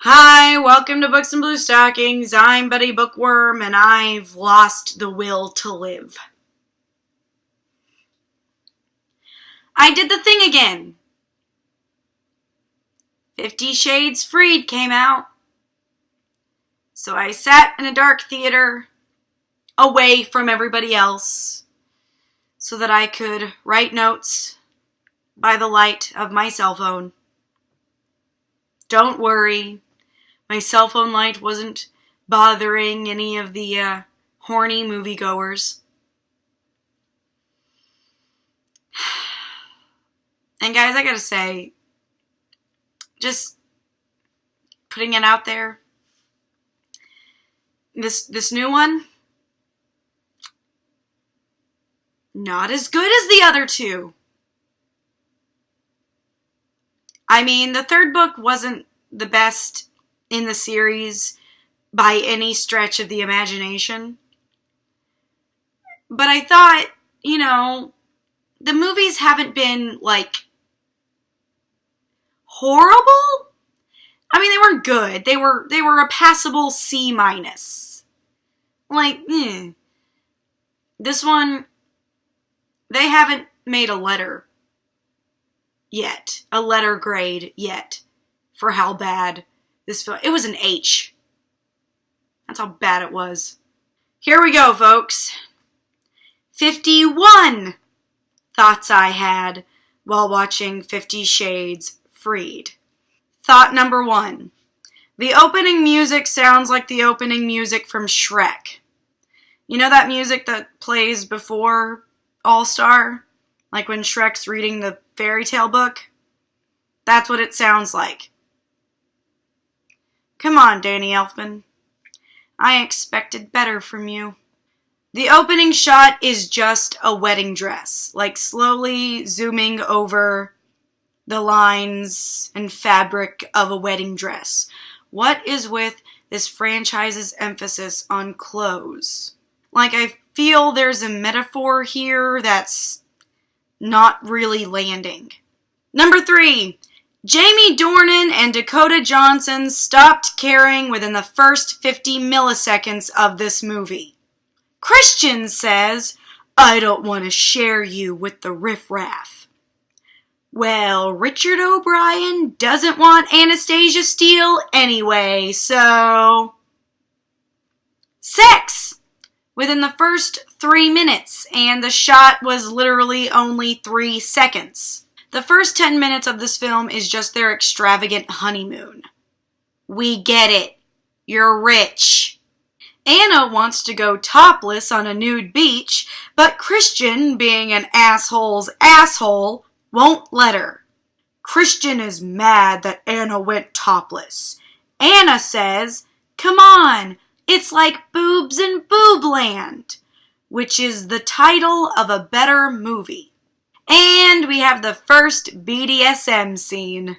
Hi, welcome to Books and BlueStockings. I'm Betty Bookworm, and I've lost the will to live. I did the thing again. 50 Shades Freed came out. So I sat in a dark theater, away from everybody else, so that I could write notes by the light of my cell phone. Don't worry, my cell phone light wasn't bothering any of the horny moviegoers. And guys, I gotta say, just putting it out there, this new one, not as good as the other two. I mean, the third book wasn't the best in the series by any stretch of the imagination. But I thought, the movies haven't been, horrible? I mean, they weren't good. They were a passable C-. This one, they haven't made a letter yet. A letter grade yet for how bad this film. It was an H. That's how bad it was. Here we go, folks. 51 thoughts I had while watching 50 Shades Freed. Thought number 1. The opening music sounds like the opening music from Shrek. You know that music that plays before All-Star? Like when Shrek's reading the fairy tale book? That's what it sounds like. Come on, Danny Elfman. I expected better from you. The opening shot is just a wedding dress, like slowly zooming over the lines and fabric of a wedding dress. What is with this franchise's emphasis on clothes? I feel there's a metaphor here that's not really landing. Number 3. Jamie Dornan and Dakota Johnson stopped caring within the first 50 milliseconds of this movie. Christian says, "I don't want to share you with the riffraff." Well, Richard O'Brien doesn't want Anastasia Steele anyway, so... Sex! Within the first 3 minutes, and the shot was literally only 3 seconds. The first 10 minutes of this film is just their extravagant honeymoon. We get it. You're rich. Anna wants to go topless on a nude beach, but Christian, being an asshole's asshole, won't let her. Christian is mad that Anna went topless. Anna says, "Come on, it's like Boobs in Boobland," which is the title of a better movie. And we have the first BDSM scene.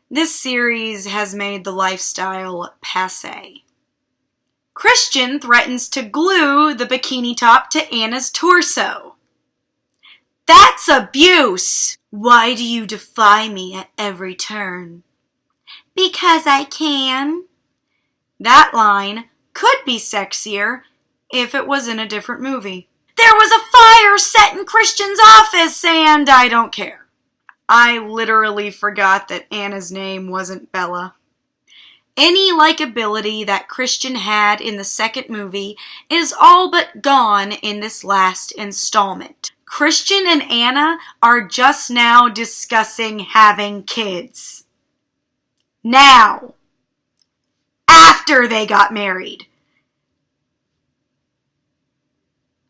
This series has made the lifestyle passé. Christian threatens to glue the bikini top to Anna's torso. That's abuse! Why do you defy me at every turn? Because I can. That line could be sexier if it was in a different movie. There was a fire set in Christian's office, and I don't care. I literally forgot that Anna's name wasn't Bella. Any likability that Christian had in the second movie is all but gone in this last installment. Christian and Anna are just now discussing having kids. Now. After they got married.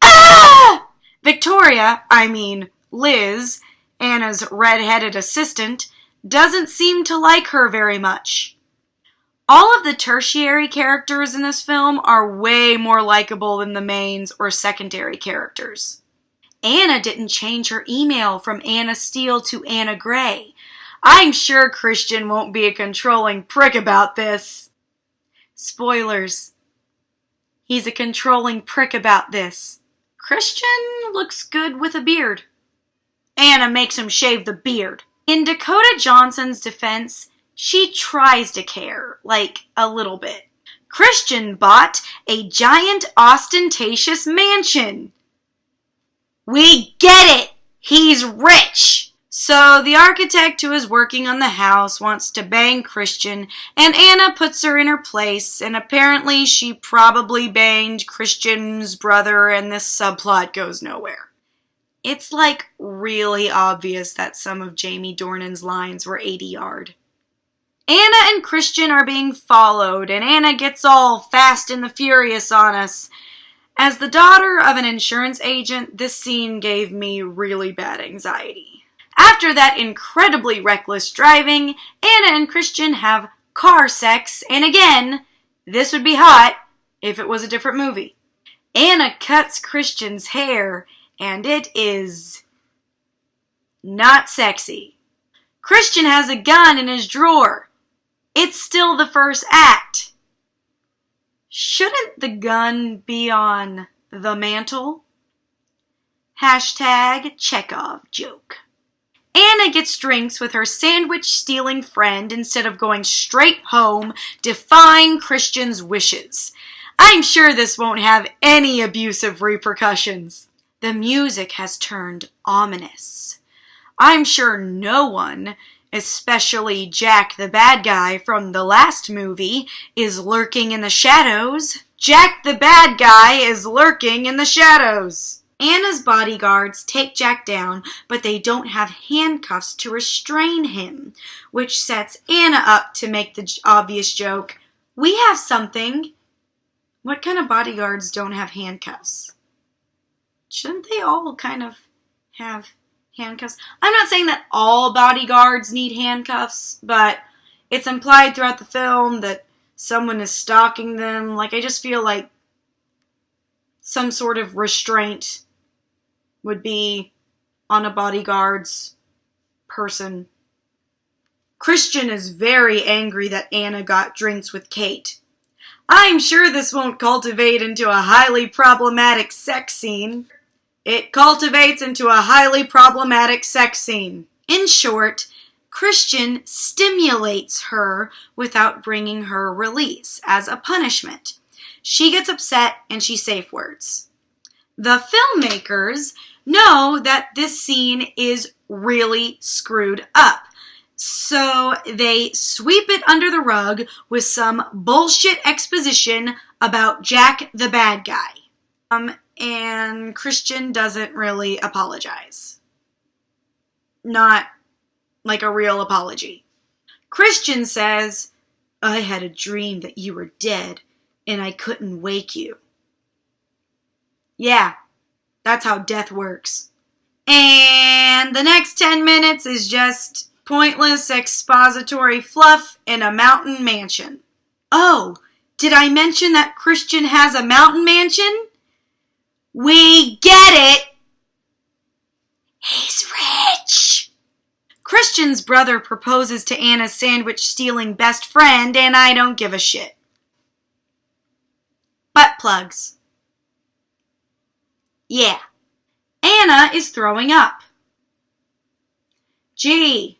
Ah! Liz, Anna's red-headed assistant, doesn't seem to like her very much. All of the tertiary characters in this film are way more likable than the mains or secondary characters. Anna didn't change her email from Anna Steele to Anna Gray. I'm sure Christian won't be a controlling prick about this. Spoilers. He's a controlling prick about this. Christian looks good with a beard. Anna makes him shave the beard. In Dakota Johnson's defense, She tries to care, like a little bit. Christian bought a giant ostentatious mansion. We get it! He's rich! So the architect who is working on the house wants to bang Christian, and Anna puts her in her place, and apparently she probably banged Christian's brother, and this subplot goes nowhere. It's like really obvious that some of Jamie Dornan's lines were 80-yard. Anna and Christian are being followed, and Anna gets all fast and the furious on us. As the daughter of an insurance agent, this scene gave me really bad anxiety. After that incredibly reckless driving, Anna and Christian have car sex, and again, this would be hot if it was a different movie. Anna cuts Christian's hair, and it is not sexy. Christian has a gun in his drawer. It's still the first act. Shouldn't the gun be on the mantle? Hashtag Chekhov joke. Anna gets drinks with her sandwich-stealing friend instead of going straight home, defying Christian's wishes. I'm sure this won't have any abusive repercussions. The music has turned ominous. I'm sure no one, especially Jack the bad guy from the last movie, is lurking in the shadows. Jack the bad guy is lurking in the shadows. Anna's bodyguards take Jack down, but they don't have handcuffs to restrain him, which sets Anna up to make the obvious joke, "We have something." What kind of bodyguards don't have handcuffs? Shouldn't they all kind of have handcuffs? I'm not saying that all bodyguards need handcuffs, but it's implied throughout the film that someone is stalking them. Like, I just feel like some sort of restraint would be on a bodyguard's person. Christian is very angry that Anna got drinks with Kate. I'm sure this won't cultivate into a highly problematic sex scene. It cultivates into a highly problematic sex scene. In short, Christian stimulates her without bringing her release as a punishment. She gets upset and she safe words. The filmmakers know that this scene is really screwed up, so they sweep it under the rug with some bullshit exposition about Jack the bad guy. And Christian doesn't really apologize. Not like a real apology. Christian says, "I had a dream that you were dead, and I couldn't wake you." Yeah, that's how death works. And the next 10 minutes is just pointless expository fluff in a mountain mansion. Oh, did I mention that Christian has a mountain mansion? We get it! He's rich! Christian's brother proposes to Anna's sandwich-stealing best friend, and I don't give a shit. Butt plugs. Yeah. Anna is throwing up. Gee,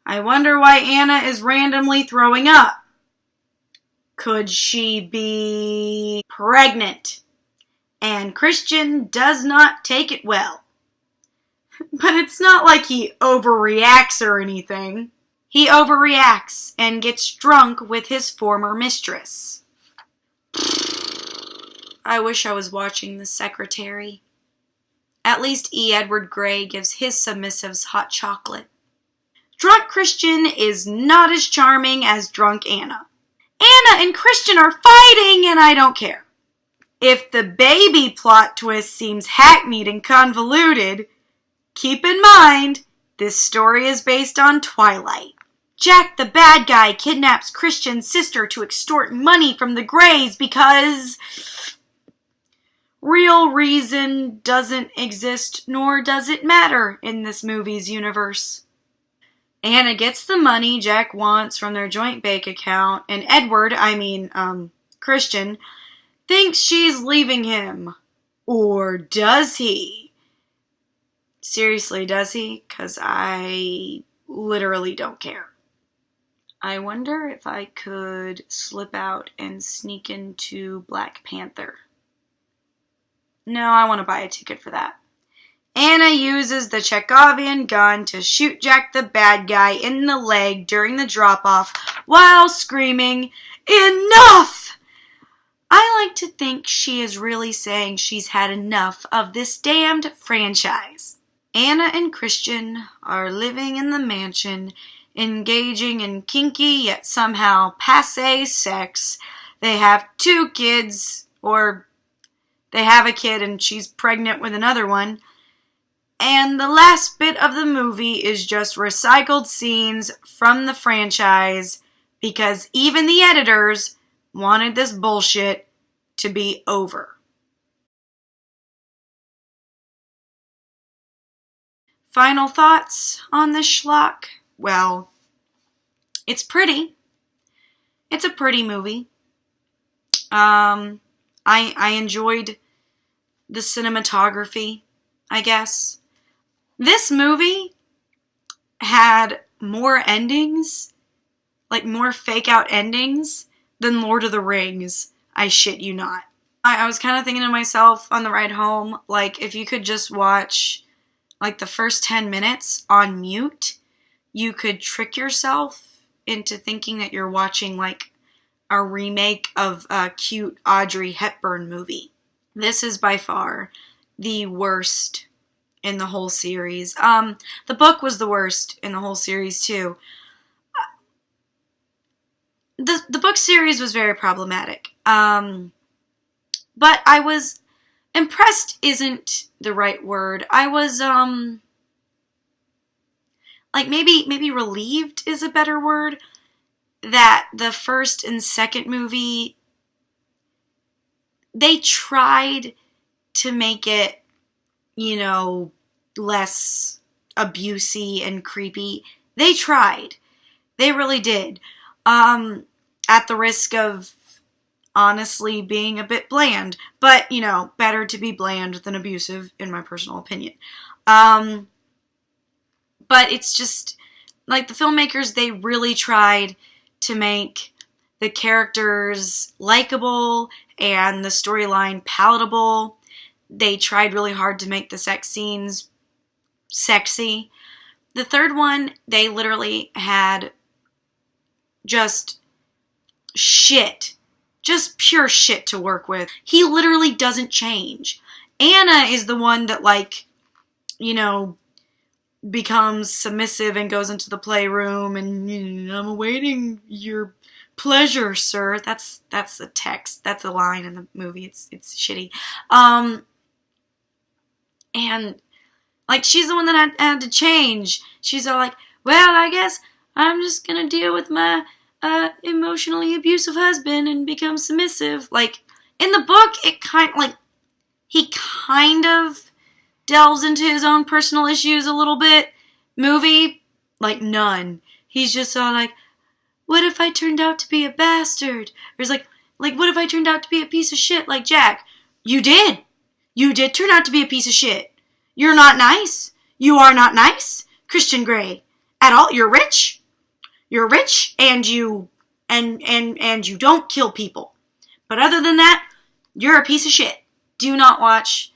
I wonder why Anna is randomly throwing up. Could she be pregnant? And Christian does not take it well. But it's not like he overreacts or anything. He overreacts and gets drunk with his former mistress. I wish I was watching The Secretary. At least E. Edward Grey gives his submissives hot chocolate. Drunk Christian is not as charming as drunk Anna. Anna and Christian are fighting, and I don't care. If the baby plot twist seems hackneyed and convoluted, keep in mind, this story is based on Twilight. Jack the bad guy kidnaps Christian's sister to extort money from the Greys because real reason doesn't exist, nor does it matter in this movie's universe. Anna gets the money Jack wants from their joint bank account, and Christian, thinks she's leaving him. Or does he? Seriously, does he? 'Cause I literally don't care. I wonder if I could slip out and sneak into Black Panther. No, I want to buy a ticket for that. Anna uses the Chekhovian gun to shoot Jack the bad guy in the leg during the drop-off while screaming, "Enough!" I like to think she is really saying she's had enough of this damned franchise. Anna and Christian are living in the mansion, engaging in kinky yet somehow passé sex. They have 2 kids, or they have a kid and she's pregnant with another one. And the last bit of the movie is just recycled scenes from the franchise because even the editors wanted this bullshit to be over. Final thoughts on this schlock? Well, it's pretty. It's a pretty movie. I enjoyed the cinematography, I guess. This movie had more endings, like more fake out endings, than Lord of the Rings. I shit you not. I was kind of thinking to myself on the ride home, like, if you could just watch, like, the first 10 minutes on mute, you could trick yourself into thinking that you're watching, like, a remake of a cute Audrey Hepburn movie. This is by far the worst in the whole series. The book was the worst in the whole series, too. The book series was very problematic. But I was impressed isn't the right word. I was, like, maybe relieved is a better word, that the first and second movie, they tried to make it, you know, less abusey and creepy. They tried. They really did. At the risk of honestly being a bit bland. But, you know, better to be bland than abusive, in my personal opinion. But it's just, like, the filmmakers, they really tried to make the characters likable and the storyline palatable. They tried really hard to make the sex scenes sexy. The third one, they literally had just shit. Just pure shit to work with. He literally doesn't change. Anna is the one that, like, you know, becomes submissive and goes into the playroom and, "I'm awaiting your pleasure, sir." That's a text. That's a line in the movie. It's shitty. And, like, she's the one that had to change. She's all like, "Well, I guess I'm just gonna deal with my emotionally abusive husband and become submissive." Like, in the book, it he kind of delves into his own personal issues a little bit. Movie, like, none. He's just all like, "What if I turned out to be a bastard?" Or he's like, "What if I turned out to be a piece of shit like Jack?" You did. You did turn out to be a piece of shit. You're not nice. You are not nice, Christian Grey, at all. You're rich. You're rich, and you don't kill people. But other than that, you're a piece of shit. Do not watch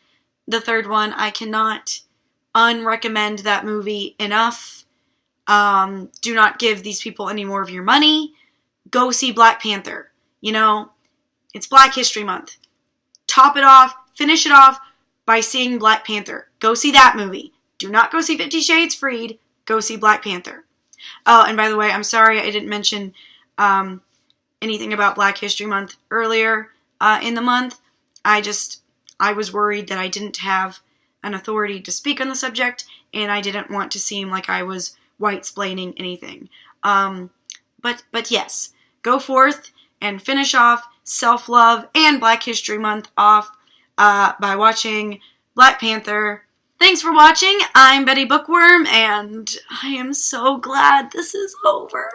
the third one. I cannot unrecommend that movie enough. Do not give these people any more of your money. Go see Black Panther. You know, it's Black History Month. Top it off, finish it off by seeing Black Panther. Go see that movie. Do not go see 50 Shades Freed. Go see Black Panther. Oh, and by the way, I'm sorry I didn't mention anything about Black History Month earlier in the month. I was worried that I didn't have an authority to speak on the subject, and I didn't want to seem like I was white-splaining anything. But yes, go forth and finish off self-love and Black History Month off by watching Black Panther. Thanks for watching. I'm Betty Bookworm, and I am so glad this is over.